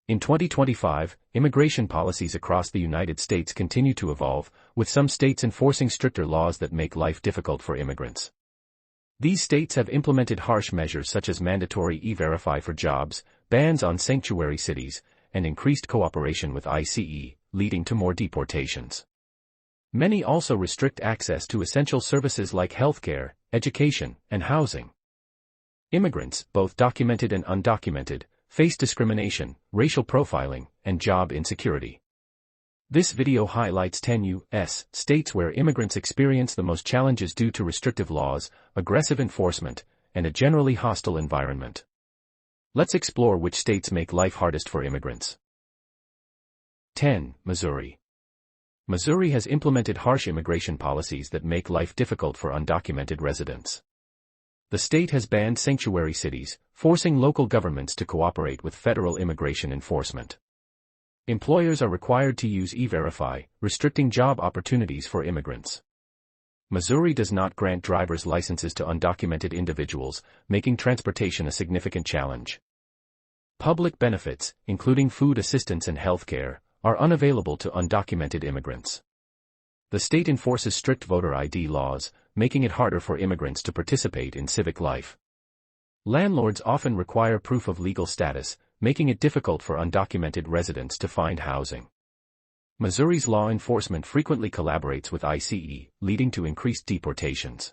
In 2025, immigration policies across the United States continue to evolve, with some states enforcing stricter laws that make life difficult for immigrants. These states have implemented harsh measures such as mandatory e-verify for jobs, bans on sanctuary cities, and increased cooperation with ICE, leading to more deportations. Many also restrict access to essential services like healthcare, education, and housing. Immigrants, both documented and undocumented, face discrimination, racial profiling, and job insecurity. This video highlights 10 U.S. states where immigrants experience the most challenges due to restrictive laws, aggressive enforcement, and a generally hostile environment. Let's explore which states make life hardest for immigrants. 10. Missouri. Missouri has implemented harsh immigration policies that make life difficult for undocumented residents. The state has banned sanctuary cities, forcing local governments to cooperate with federal immigration enforcement. Employers are required to use e-verify, restricting job opportunities for immigrants. Missouri does not grant driver's licenses to undocumented individuals, making transportation a significant challenge. Public benefits, including food assistance and health care, are unavailable to undocumented immigrants. The state enforces strict voter ID laws, making it harder for immigrants to participate in civic life. Landlords often require proof of legal status, making it difficult for undocumented residents to find housing. Missouri's law enforcement frequently collaborates with ICE, leading to increased deportations.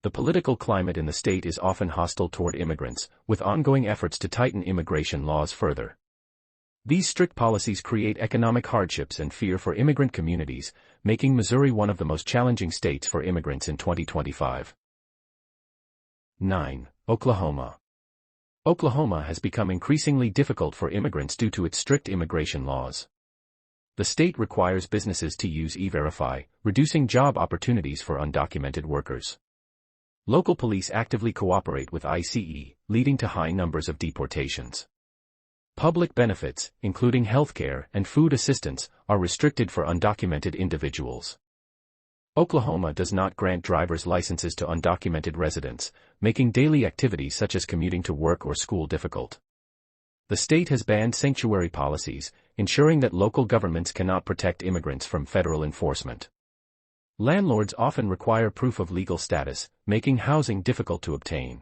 The political climate in the state is often hostile toward immigrants, with ongoing efforts to tighten immigration laws further. These strict policies create economic hardships and fear for immigrant communities, making Missouri one of the most challenging states for immigrants in 2025. 9. Oklahoma. Oklahoma has become increasingly difficult for immigrants due to its strict immigration laws. The state requires businesses to use e-verify, reducing job opportunities for undocumented workers. Local police actively cooperate with ICE, leading to high numbers of deportations. Public benefits, including healthcare and food assistance, are restricted for undocumented individuals. Oklahoma does not grant driver's licenses to undocumented residents, making daily activities such as commuting to work or school difficult. The state has banned sanctuary policies, ensuring that local governments cannot protect immigrants from federal enforcement. Landlords often require proof of legal status, making housing difficult to obtain.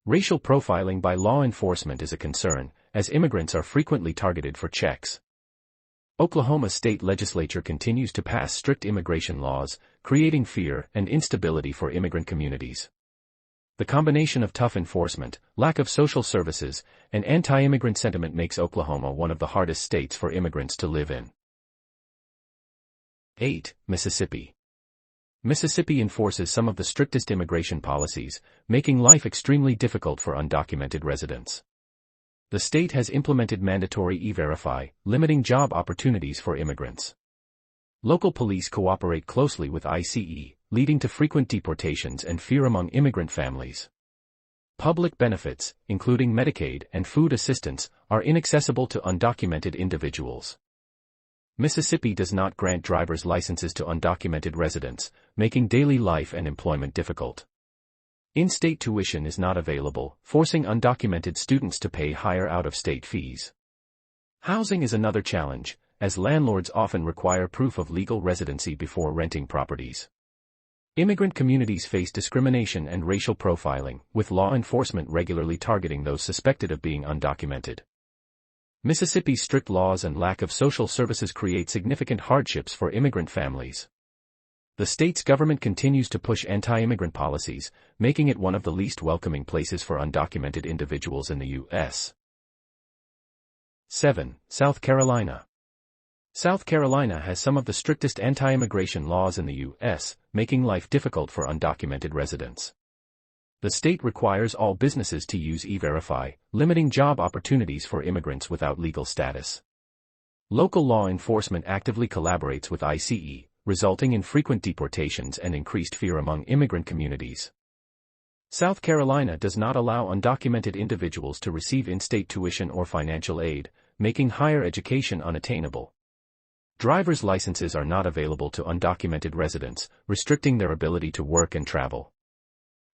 Racial profiling by law enforcement is a concern, as immigrants are frequently targeted for checks. Oklahoma's state legislature continues to pass strict immigration laws, creating fear and instability for immigrant communities. The combination of tough enforcement, lack of social services, and anti-immigrant sentiment makes Oklahoma one of the hardest states for immigrants to live in. 8. Mississippi. Mississippi enforces some of the strictest immigration policies, making life extremely difficult for undocumented residents. The state has implemented mandatory e-verify, limiting job opportunities for immigrants. Local police cooperate closely with ICE, leading to frequent deportations and fear among immigrant families. Public benefits, including Medicaid and food assistance, are inaccessible to undocumented individuals. Mississippi does not grant driver's licenses to undocumented residents, making daily life and employment difficult. In-state tuition is not available, forcing undocumented students to pay higher out-of-state fees. Housing is another challenge, as landlords often require proof of legal residency before renting properties. Immigrant communities face discrimination and racial profiling, with law enforcement regularly targeting those suspected of being undocumented. Mississippi's strict laws and lack of social services create significant hardships for immigrant families. The state's government continues to push anti-immigrant policies, making it one of the least welcoming places for undocumented individuals in the U.S. 7. South Carolina. South Carolina has some of the strictest anti-immigration laws in the U.S., making life difficult for undocumented residents. The state requires all businesses to use e-verify, limiting job opportunities for immigrants without legal status. Local law enforcement actively collaborates with ICE, resulting in frequent deportations and increased fear among immigrant communities. South Carolina does not allow undocumented individuals to receive in-state tuition or financial aid, making higher education unattainable. Driver's licenses are not available to undocumented residents, restricting their ability to work and travel.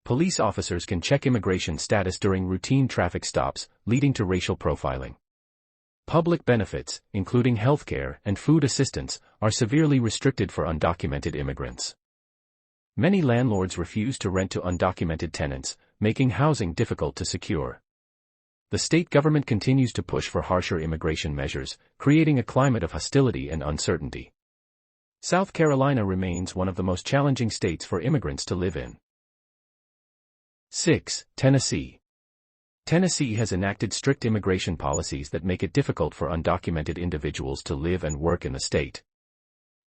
Police officers can check immigration status during routine traffic stops, leading to racial profiling. Public benefits, including healthcare and food assistance, are severely restricted for undocumented immigrants. Many landlords refuse to rent to undocumented tenants, making housing difficult to secure. The state government continues to push for harsher immigration measures, creating a climate of hostility and uncertainty. South Carolina remains one of the most challenging states for immigrants to live in. 6. Tennessee. Tennessee has enacted strict immigration policies that make it difficult for undocumented individuals to live and work in the state.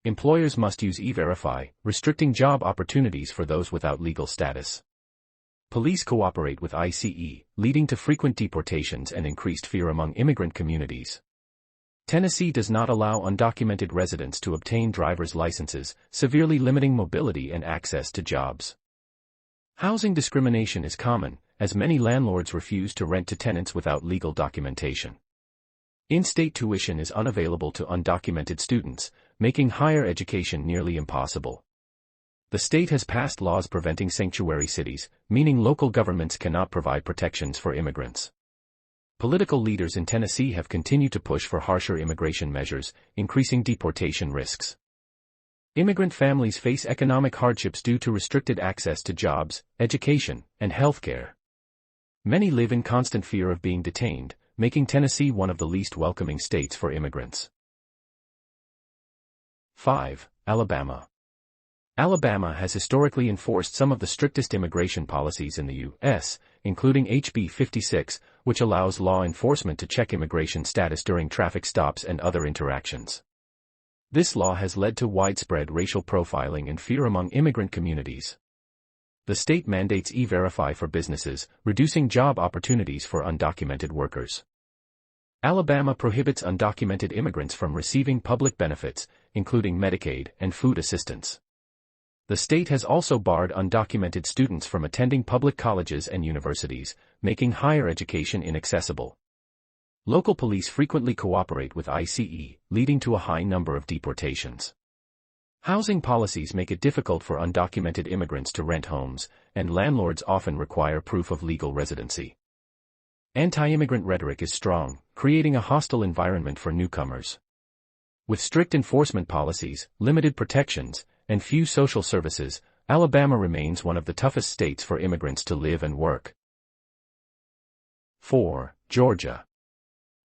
Employers must use E-Verify, restricting job opportunities for those without legal status. Police cooperate with ICE, leading to frequent deportations and increased fear among immigrant communities. Tennessee does not allow undocumented residents to obtain driver's licenses, severely limiting mobility and access to jobs. Housing discrimination is common, as many landlords refuse to rent to tenants without legal documentation. In-state tuition is unavailable to undocumented students, making higher education nearly impossible. The state has passed laws preventing sanctuary cities, meaning local governments cannot provide protections for immigrants. Political leaders in Tennessee have continued to push for harsher immigration measures, increasing deportation risks. Immigrant families face economic hardships due to restricted access to jobs, education, and health care. Many live in constant fear of being detained, making Tennessee one of the least welcoming states for immigrants. 5. Alabama. Alabama has historically enforced some of the strictest immigration policies in the U.S., including HB 56, which allows law enforcement to check immigration status during traffic stops and other interactions. This law has led to widespread racial profiling and fear among immigrant communities. The state mandates E-Verify for businesses, reducing job opportunities for undocumented workers. Alabama prohibits undocumented immigrants from receiving public benefits, including Medicaid and food assistance. The state has also barred undocumented students from attending public colleges and universities, making higher education inaccessible. Local police frequently cooperate with ICE, leading to a high number of deportations. Housing policies make it difficult for undocumented immigrants to rent homes, and landlords often require proof of legal residency. Anti-immigrant rhetoric is strong, creating a hostile environment for newcomers. With strict enforcement policies, limited protections, and few social services, Alabama remains one of the toughest states for immigrants to live and work. 4. Georgia.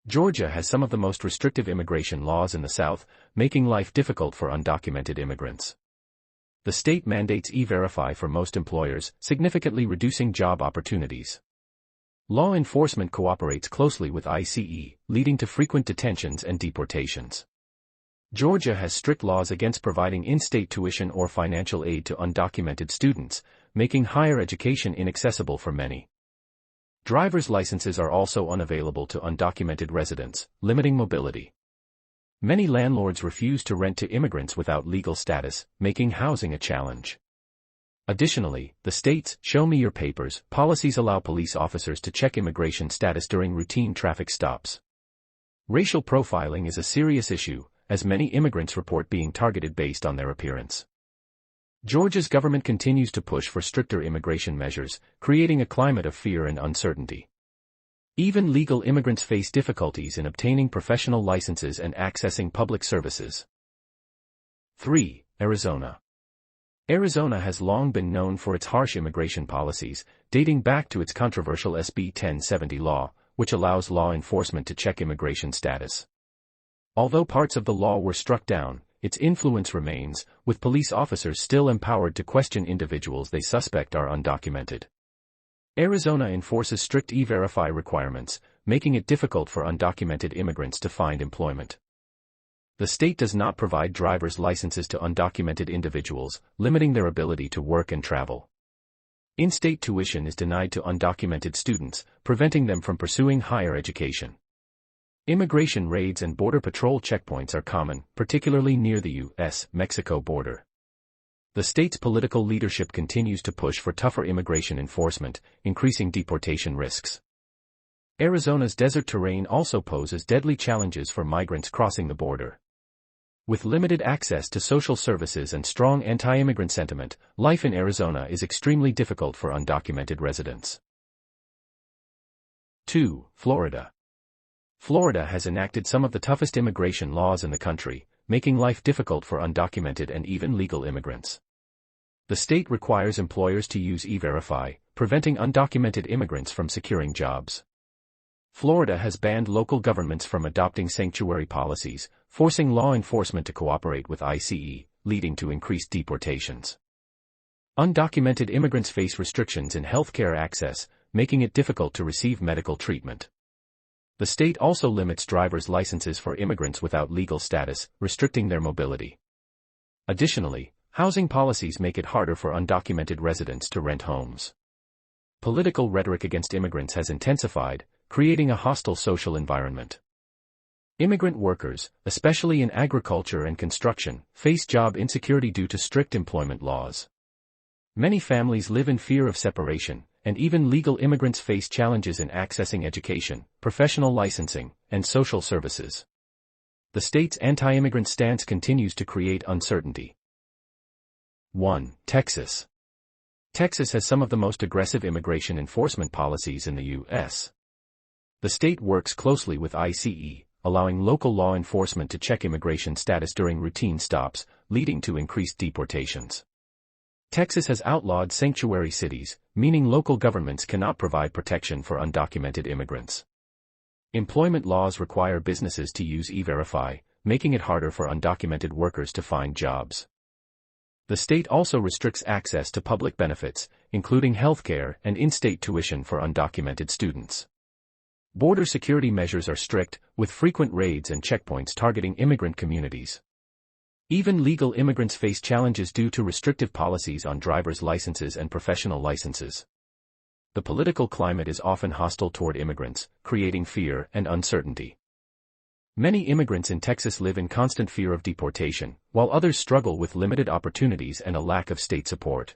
Georgia has some of the most restrictive immigration laws in the South, making life difficult for undocumented immigrants. The state mandates E-Verify for most employers, significantly reducing job opportunities. Law enforcement cooperates closely with ICE, leading to frequent detentions and deportations. Georgia has strict laws against providing in-state tuition or financial aid to undocumented students, making higher education inaccessible for many. Driver's licenses are also unavailable to undocumented residents, limiting mobility. Many landlords refuse to rent to immigrants without legal status, making housing a challenge. Additionally, the state's "Show Me Your Papers" policies allow police officers to check immigration status during routine traffic stops. Racial profiling is a serious issue, as many immigrants report being targeted based on their appearance. Georgia's government continues to push for stricter immigration measures, creating a climate of fear and uncertainty. Even legal immigrants face difficulties in obtaining professional licenses and accessing public services. 3. Arizona. Arizona has long been known for its harsh immigration policies, dating back to its controversial SB 1070 law, which allows law enforcement to check immigration status. Although parts of the law were struck down, its influence remains, with police officers still empowered to question individuals they suspect are undocumented. Arizona enforces strict E-Verify requirements, making it difficult for undocumented immigrants to find employment. The state does not provide driver's licenses to undocumented individuals, limiting their ability to work and travel. In-state tuition is denied to undocumented students, preventing them from pursuing higher education. Immigration raids and border patrol checkpoints are common, particularly near the U.S.-Mexico border. The state's political leadership continues to push for tougher immigration enforcement, increasing deportation risks. Arizona's desert terrain also poses deadly challenges for migrants crossing the border. With limited access to social services and strong anti-immigrant sentiment, life in Arizona is extremely difficult for undocumented residents. 2. Florida. Florida has enacted some of the toughest immigration laws in the country, making life difficult for undocumented and even legal immigrants. The state requires employers to use E-Verify, preventing undocumented immigrants from securing jobs. Florida has banned local governments from adopting sanctuary policies, forcing law enforcement to cooperate with ICE, leading to increased deportations. Undocumented immigrants face restrictions in healthcare access, making it difficult to receive medical treatment. The state also limits driver's licenses for immigrants without legal status, restricting their mobility. Additionally, housing policies make it harder for undocumented residents to rent homes. Political rhetoric against immigrants has intensified, creating a hostile social environment. Immigrant workers, especially in agriculture and construction, face job insecurity due to strict employment laws. Many families live in fear of separation, and even legal immigrants face challenges in accessing education, professional licensing, and social services. The state's anti-immigrant stance continues to create uncertainty. 1. Texas. Texas has some of the most aggressive immigration enforcement policies in the U.S. The state works closely with ICE, allowing local law enforcement to check immigration status during routine stops, leading to increased deportations. Texas has outlawed sanctuary cities, meaning local governments cannot provide protection for undocumented immigrants. Employment laws require businesses to use E-Verify, making it harder for undocumented workers to find jobs. The state also restricts access to public benefits, including healthcare and in-state tuition for undocumented students. Border security measures are strict, with frequent raids and checkpoints targeting immigrant communities. Even legal immigrants face challenges due to restrictive policies on driver's licenses and professional licenses. The political climate is often hostile toward immigrants, creating fear and uncertainty. Many immigrants in Texas live in constant fear of deportation, while others struggle with limited opportunities and a lack of state support.